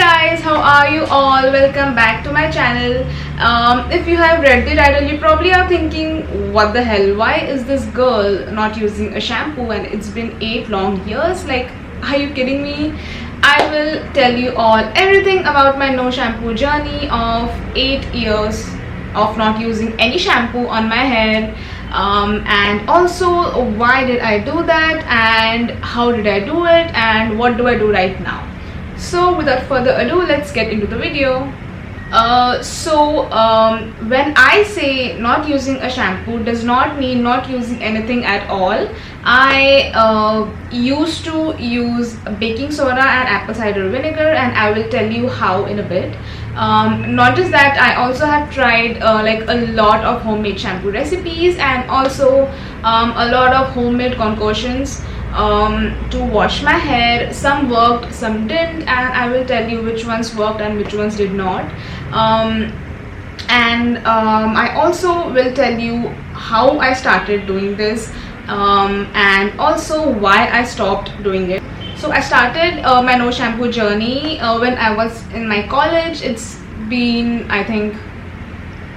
Guys, how are you all? Welcome back to my channel. If you have read the title, you probably are thinking, what the hell? Why is this girl not using a shampoo and it's been 8 long years? Like, are you kidding me? I will tell you all everything about my no shampoo journey of 8 years of not using any shampoo on my hair. And also why did I do that and how did I do it and what do I do right now. So without further ado, let's get into the video. When I say not using a shampoo does not mean not using anything at all. I used to use baking soda and apple cider vinegar, and I will tell you how in a bit. Not just that, I also have tried like a lot of homemade shampoo recipes and also a lot of homemade concoctions to wash my hair. Some worked, some didn't, and I will tell you which ones worked and which ones did not. I also will tell you how I started doing this and also why I stopped doing it. So I started my no shampoo journey when I was in my college. It's been, I think,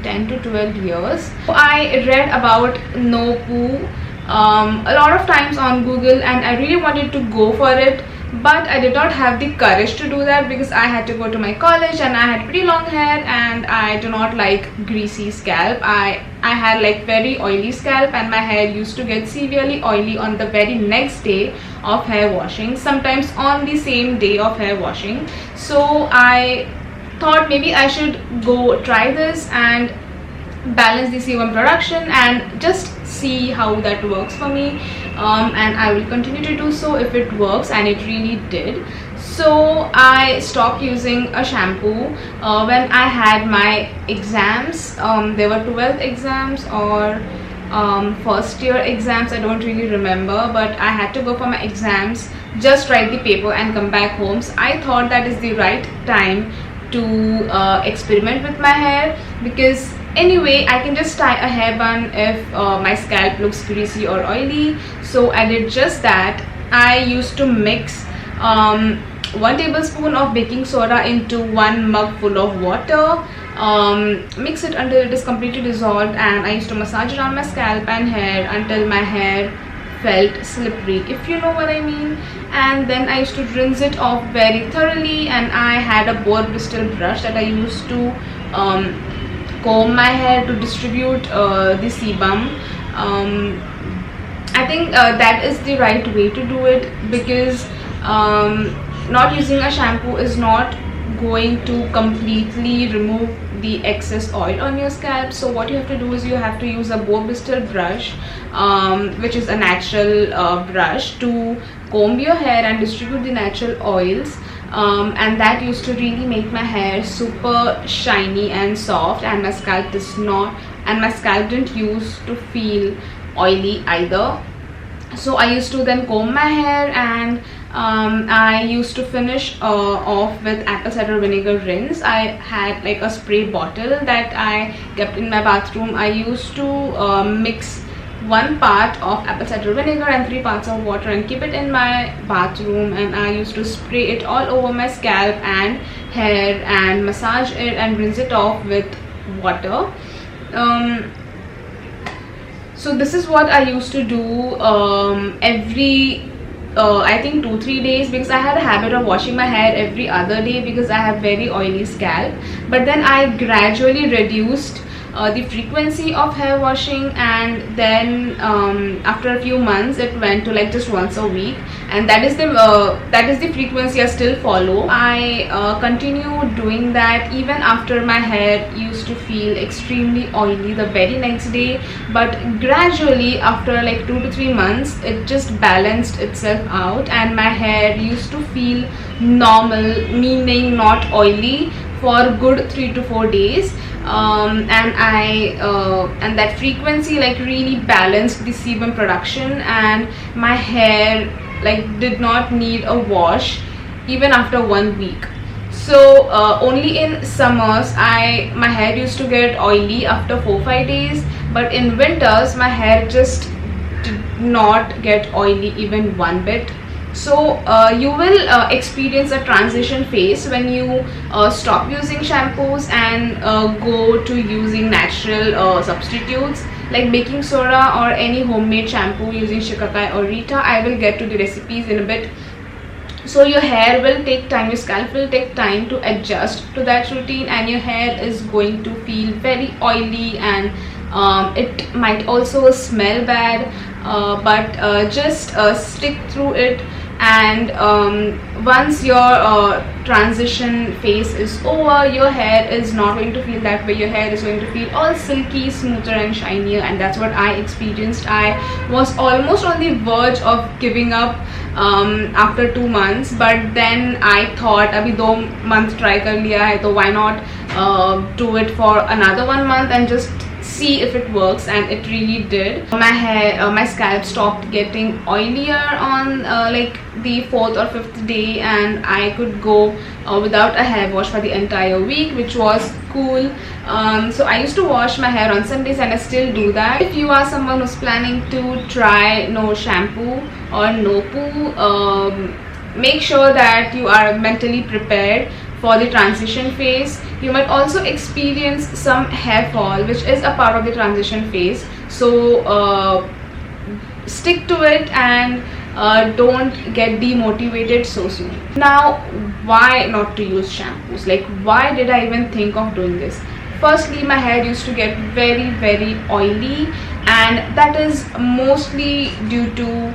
10 to 12 years. I read about no poo a lot of times on Google, and I really wanted to go for it, but I did not have the courage to do that because I had to go to my college and I had pretty long hair and I do not like greasy scalp. I had like very oily scalp, and my hair used to get severely oily on the very next day of hair washing, sometimes on the same day of hair washing. So I thought maybe I should go try this and balance the sebum production and just see how that works for me, and I will continue to do so if it works, and it really did. So I stopped using a shampoo when I had my exams. There were 12th exams or first year exams, I don't really remember, but I had to go for my exams, just write the paper and come back home. So I thought that is the right time to experiment with my hair, because anyway I can just tie a hair bun if my scalp looks greasy or oily. So I did just that. I used to mix 1 tablespoon of baking soda into 1 mug full of water, mix it until it is completely dissolved, and I used to massage it on my scalp and hair until my hair felt slippery, if you know what I mean. And then I used to rinse it off very thoroughly, and I had a boar bristle brush that I used to comb my hair to distribute the sebum. I think that is the right way to do it, because not using a shampoo is not going to completely remove the excess oil on your scalp. So what you have to do is you have to use a boar bristle brush, which is a natural brush, to comb your hair and distribute the natural oils. And that used to really make my hair super shiny and soft, and my scalp didn't used to feel oily either. So I used to then comb my hair, and I used to finish off with apple cider vinegar rinse. I had like a spray bottle that I kept in my bathroom. I used to mix 1 part of apple cider vinegar and 3 parts of water and keep it in my bathroom, and I used to spray it all over my scalp and hair and massage it and rinse it off with water. So this is what I used to do every I think 2-3 days, because I had a habit of washing my hair every other day because I have very oily scalp. But then I gradually reduced the frequency of hair washing, and then after a few months it went to like just once a week, and that is the frequency I still follow. I continue doing that even after my hair used to feel extremely oily the very next day, but gradually after like 2 to 3 months it just balanced itself out, and my hair used to feel normal, meaning not oily, for good 3 to 4 days. And that frequency like really balanced the sebum production, and my hair like did not need a wash even after 1 week. So only in summers my hair used to get oily after 4-5 days, but in winters my hair just did not get oily even one bit. So you will experience a transition phase when you stop using shampoos and go to using natural substitutes like baking soda or any homemade shampoo using shikakai or Rita. I will get to the recipes in a bit. So your hair will take time, your scalp will take time to adjust to that routine, and your hair is going to feel very oily, and it might also smell bad, but just stick through it. And once your transition phase is over, your hair is not going to feel that way. Your hair is going to feel all silky, smoother and shinier, and that's what I experienced. I was almost on the verge of giving up after 2 months, but then I thought abhi 2 month try kar liya hai, so why not do it for another 1 month and just see if it works. And it really did. My scalp stopped getting oilier on like the 4th or 5th day, and I could go without a hair wash for the entire week, which was cool. So I used to wash my hair on Sundays, and I still do that. If you are someone who's planning to try no shampoo or no poo, make sure that you are mentally prepared for the transition phase. You might also experience some hair fall, which is a part of the transition phase. So stick to it and don't get demotivated so soon. Now, why not to use shampoos? Like, why did I even think of doing this? Firstly, my hair used to get very oily, and that is mostly due to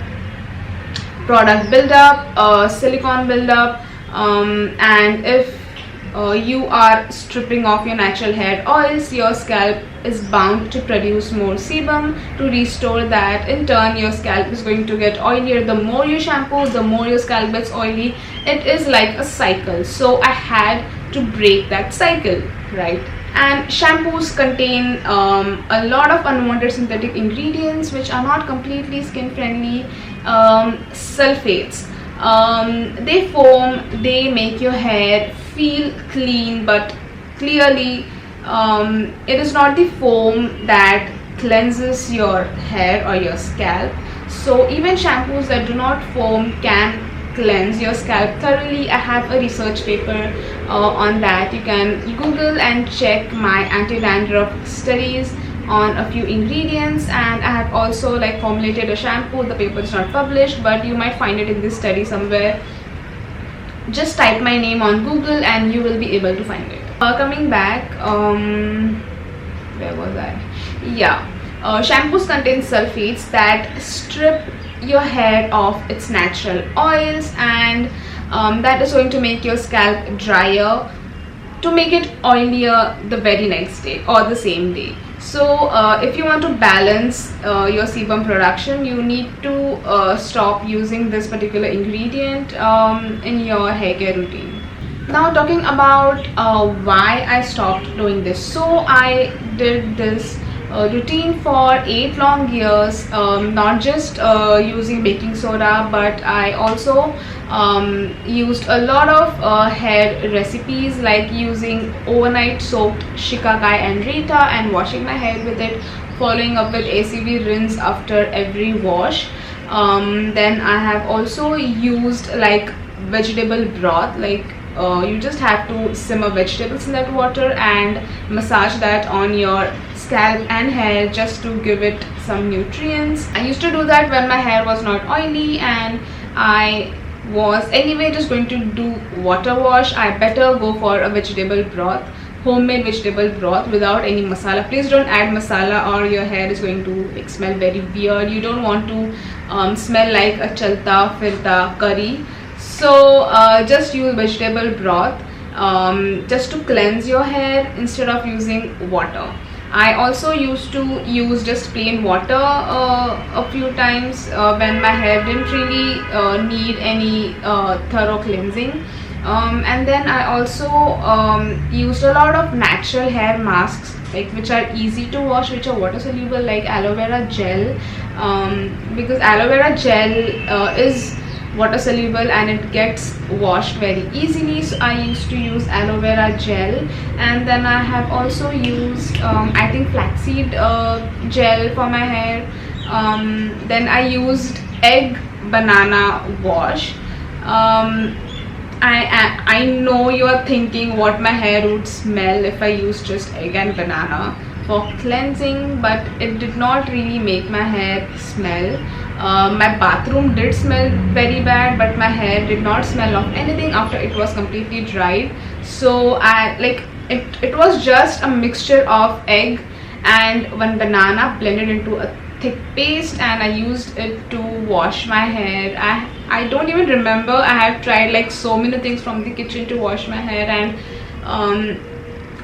product buildup, silicone buildup, and if you are stripping off your natural hair oils, your scalp is bound to produce more sebum to restore that. In turn, your scalp is going to get oilier. The more you shampoo, the more your scalp gets oily. It is like a cycle, so I had to break that cycle, right? And shampoos contain a lot of unwanted synthetic ingredients which are not completely skin friendly. Sulfates, they foam, they make your hair feel clean, but clearly it is not the foam that cleanses your hair or your scalp. So even shampoos that do not foam can cleanse your scalp thoroughly. I have a research paper on that. You can Google and check my anti-dandruff studies on a few ingredients, and I have also like formulated a shampoo. The paper is not published, but you might find it in this study somewhere. Just type my name on Google and you will be able to find it. Coming back, where was I? Yeah, shampoos contain sulfates that strip your hair of its natural oils, and that is going to make your scalp drier, to make it oilier the very next day or the same day. So if you want to balance your sebum production, you need to stop using this particular ingredient in your hair care routine. Now, talking about why I stopped doing this. So I did this routine for 8 long years, not just using baking soda, but I also used a lot of hair recipes, like using overnight soaked shikakai and Rita and washing my hair with it, following up with ACV rinse after every wash. Then I have also used like vegetable broth, like you just have to simmer vegetables in that water and massage that on your scalp and hair just to give it some nutrients. I used to do that when my hair was not oily and I was anyway just going to do water wash. I better go for a vegetable broth, homemade vegetable broth without any masala. Please don't add masala or your hair is going to like smell very weird. You don't want to smell like a chalta firta curry. So just use vegetable broth just to cleanse your hair instead of using water. I also used to use just plain water a few times when my hair didn't really need any thorough cleansing. And then I also used a lot of natural hair masks, like which are easy to wash, which are water soluble, like aloe vera gel, because aloe vera gel is water soluble and it gets washed very easily. So I used to use aloe vera gel, and then I have also used I think flaxseed gel for my hair. Then I used egg banana wash. I know you are thinking what my hair would smell if I use just egg and banana for cleansing, but it did not really make my hair smell. My bathroom did smell very bad, but my hair did not smell of anything after it was completely dried. So I like it was just a mixture of egg and one banana blended into a thick paste, and I used it to wash my hair. I don't even remember. I have tried like so many things from the kitchen to wash my hair, and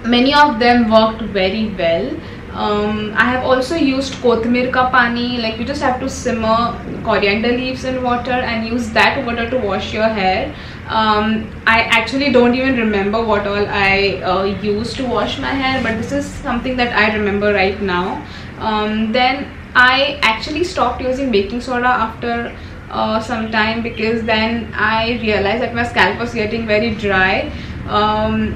many of them worked very well. I have also used kothmir ka pani, like you just have to simmer coriander leaves in water and use that water to wash your hair. I actually don't even remember what all I used to wash my hair, but this is something that I remember right now. Then I actually stopped using baking soda after some time, because then I realized that my scalp was getting very dry.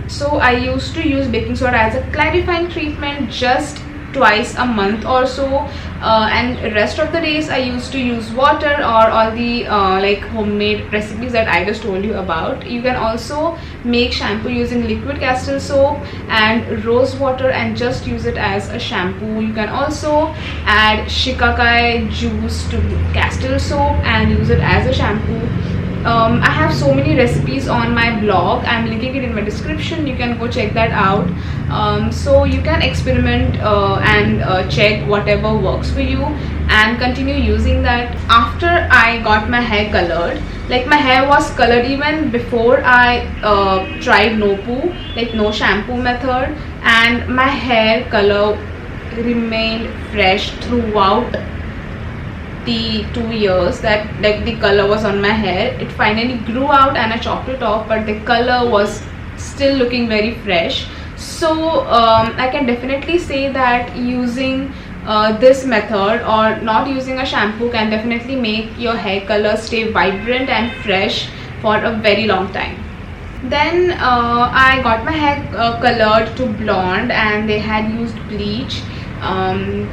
So I used to use baking soda as a clarifying treatment just twice a month or so, and rest of the days I used to use water or all the like homemade recipes that I just told you about. You can also make shampoo using liquid castor soap and rose water and just use it as a shampoo. You can also add shikakai juice to castor soap and use it as a shampoo. I have so many recipes on my blog. I'm linking it in my description. You can go check that out. So you can experiment and check whatever works for you and continue using that. After I got my hair colored, like my hair was colored even before I tried no poo, like no shampoo method, and my hair color remained fresh throughout the 2 years that like the color was on my hair. It finally grew out and I chopped it off, but the color was still looking very fresh. So I can definitely say that using this method or not using a shampoo can definitely make your hair color stay vibrant and fresh for a very long time. Then I got my hair colored to blonde, and they had used bleach.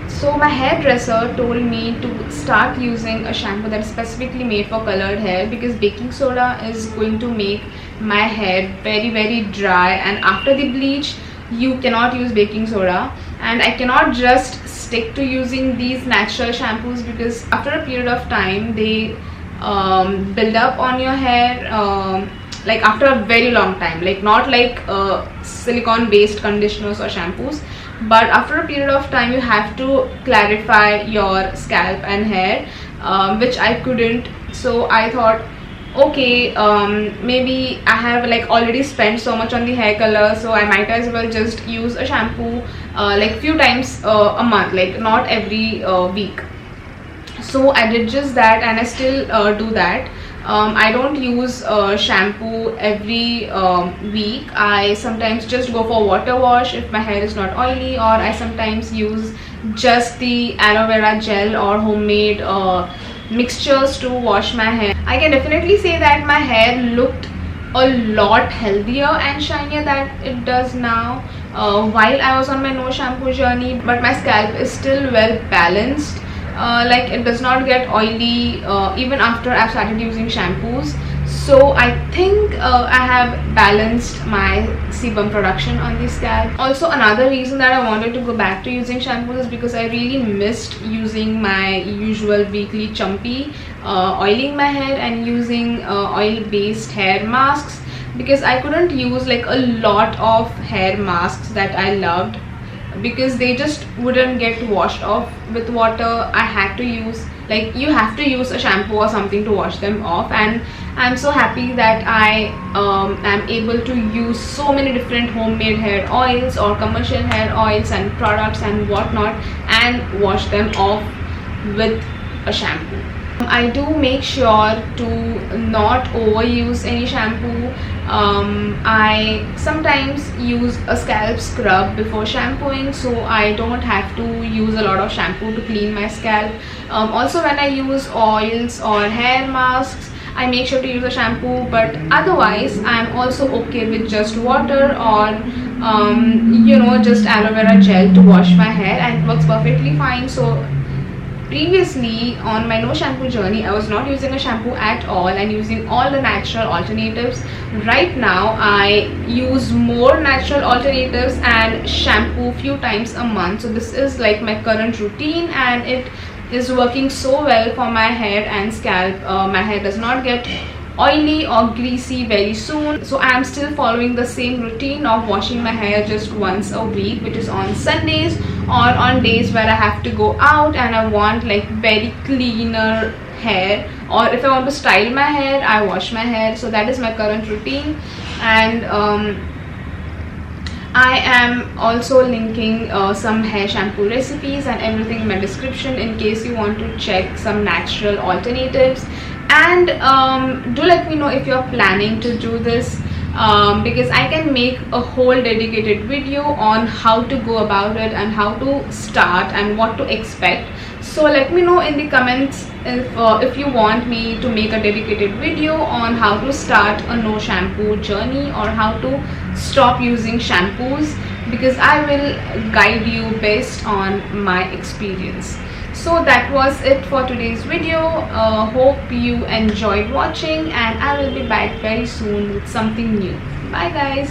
So my hairdresser told me to start using a shampoo that is specifically made for colored hair, because baking soda is going to make my hair very dry, and after the bleach you cannot use baking soda. And I cannot just stick to using these natural shampoos, because after a period of time they build up on your hair, like after a very long time, like not like silicone based conditioners or shampoos, but after a period of time you have to clarify your scalp and hair, which I couldn't. So I thought, okay, maybe I have like already spent so much on the hair color, so I might as well just use a shampoo like few times a month, like not every week. So I did just that, and I still do that. I don't use shampoo every week. I sometimes just go for water wash if my hair is not oily, or I sometimes use just the aloe vera gel or homemade mixtures to wash my hair. I can definitely say that my hair looked a lot healthier and shinier than it does now while I was on my no shampoo journey, but my scalp is still well balanced. Like it does not get oily even after I've started using shampoos. So I think I have balanced my sebum production on the scalp. Also, another reason that I wanted to go back to using shampoos is because I really missed using my usual weekly chumpy oiling my hair and using oil based hair masks, because I couldn't use like a lot of hair masks that I loved, because they just wouldn't get washed off with water. I had to use, like, you have to use a shampoo or something to wash them off, and I'm so happy that I am able to use so many different homemade hair oils or commercial hair oils and products and whatnot and wash them off with a shampoo. I do make sure to not overuse any shampoo. I sometimes use a scalp scrub before shampooing, so I don't have to use a lot of shampoo to clean my scalp. Also, when I use oils or hair masks, I make sure to use a shampoo, but otherwise I'm also okay with just water or you know, just aloe vera gel to wash my hair, and it works perfectly fine. So previously on my no shampoo journey, I was not using a shampoo at all and using all the natural alternatives. Right now I use more natural alternatives and shampoo few times a month. So this is like my current routine, and it is working so well for my hair and scalp. My hair does not get oily or greasy very soon. So I am still following the same routine of washing my hair just once a week, which is on Sundays or on days where I have to go out and I want like very cleaner hair, or if I want to style my hair, I wash my hair. So that is my current routine. And I am also linking some hair shampoo recipes and everything in my description in case you want to check some natural alternatives. And do let me know if you're planning to do this, because I can make a whole dedicated video on how to go about it and how to start and what to expect. So let me know in the comments if you want me to make a dedicated video on how to start a no shampoo journey or how to stop using shampoos, because I will guide you based on my experience. So that was it for today's video. Hope you enjoyed watching, and I will be back very soon with something new. Bye guys.